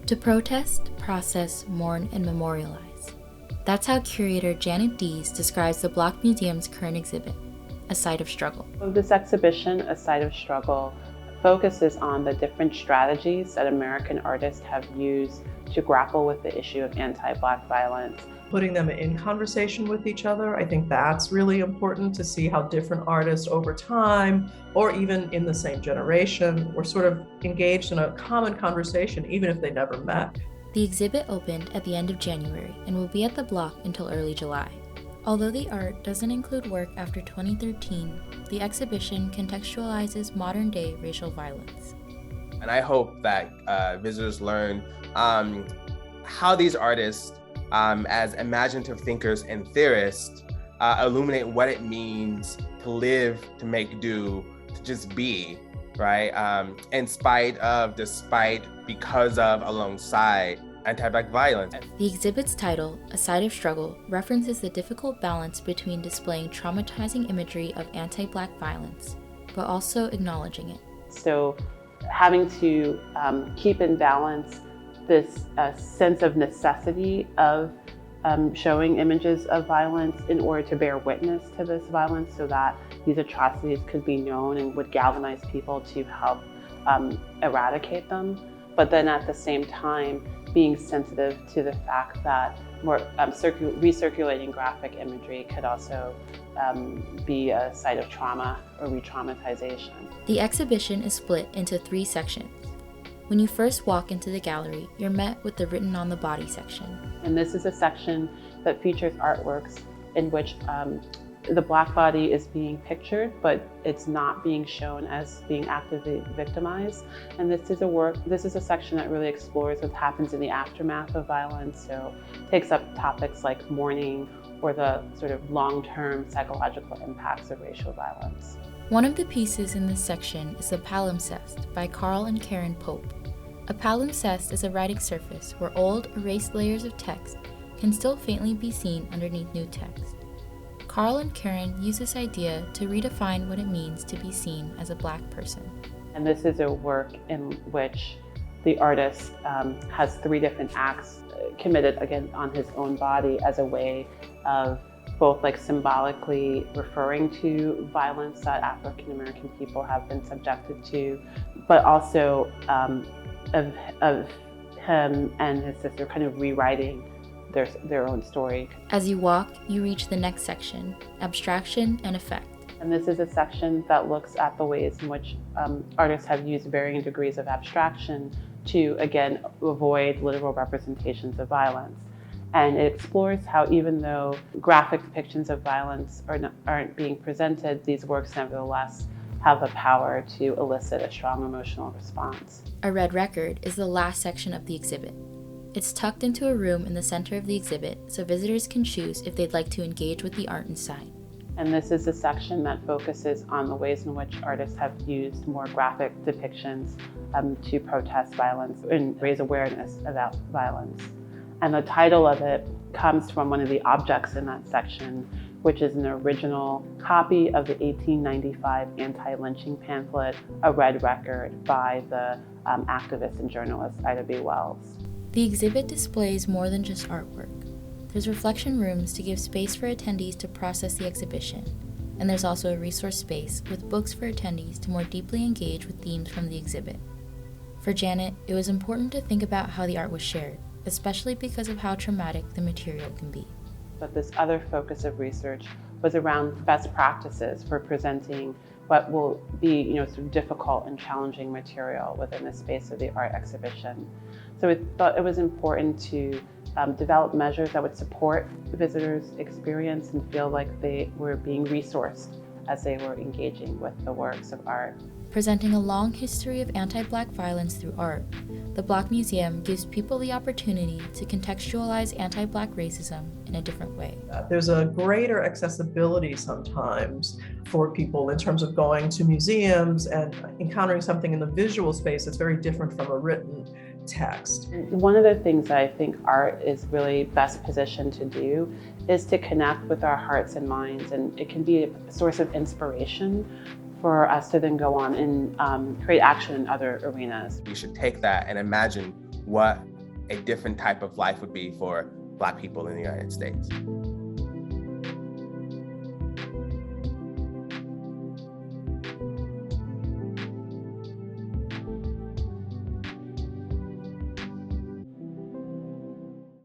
To protest, process, mourn, and memorialize. That's how curator Janet Dees describes the Block Museum's current exhibit, A Site of Struggle. This exhibition, A Site of Struggle, focuses on the different strategies that American artists have used to grapple with the issue of anti-Black violence. Putting them in conversation with each other, I think that's really important to see how different artists over time, or even in the same generation, were sort of engaged in a common conversation, even if they never met. The exhibit opened at the end of January and will be at the Block until early July. Although the art doesn't include work after 2013, the exhibition contextualizes modern-day racial violence. And I hope that visitors learn how these artists, as imaginative thinkers and theorists, illuminate what it means to live, to make do, to just be, right? In spite of, despite, because of, alongside anti-Black violence. The exhibit's title, A Site of Struggle, references the difficult balance between displaying traumatizing imagery of anti-Black violence, but also acknowledging it. So having to keep in balance this sense of necessity of showing images of violence in order to bear witness to this violence so that these atrocities could be known and would galvanize people to help eradicate them. But then at the same time, being sensitive to the fact that more recirculating graphic imagery could also be a site of trauma or re-traumatization. The exhibition is split into 3 sections. When you first walk into the gallery, you're met with the Written on the Body section. And this is a section that features artworks in which the Black body is being pictured, but it's not being shown as being actively victimized. And this is a section that really explores what happens in the aftermath of violence. So it takes up topics like mourning or the sort of long-term psychological impacts of racial violence. One of the pieces in this section is the palimpsest by Carl and Karen Pope. A palimpsest is a writing surface where old, erased layers of text can still faintly be seen underneath new text. Carl and Karen use this idea to redefine what it means to be seen as a Black person. And this is a work in which the artist has 3 different acts committed again on his own body as a way of both like symbolically referring to violence that African American people have been subjected to, but also of him and his sister kind of rewriting their own story. As you walk, you reach the next section, Abstraction and Effect. And this is a section that looks at the ways in which artists have used varying degrees of abstraction to, again, avoid literal representations of violence. And it explores how even though graphic depictions of violence aren't being presented, these works nevertheless have the power to elicit a strong emotional response. A red record is the last section of the exhibit. It's tucked into a room in the center of the exhibit so visitors can choose if they'd like to engage with the art inside. And this is a section that focuses on the ways in which artists have used more graphic depictions to protest violence and raise awareness about violence. And the title of it comes from one of the objects in that section, which is an original copy of the 1895 anti-lynching pamphlet, A Red Record, by the activist and journalist Ida B. Wells. The exhibit displays more than just artwork. There's reflection rooms to give space for attendees to process the exhibition, and there's also a resource space with books for attendees to more deeply engage with themes from the exhibit. For Janet, it was important to think about how the art was shared, especially because of how traumatic the material can be. But this other focus of research was around best practices for presenting what will be, sort of difficult and challenging material within the space of the art exhibition. So we thought it was important to develop measures that would support visitors' experience and feel like they were being resourced as they were engaging with the works of art. Presenting a long history of anti-Black violence through art, the Block Museum gives people the opportunity to contextualize anti-Black racism in a different way. There's a greater accessibility sometimes for people in terms of going to museums and encountering something in the visual space that's very different from a written text. One of the things that I think art is really best positioned to do is to connect with our hearts and minds, and it can be a source of inspiration for us to then go on and create action in other arenas. We should take that and imagine what a different type of life would be for Black people in the United States.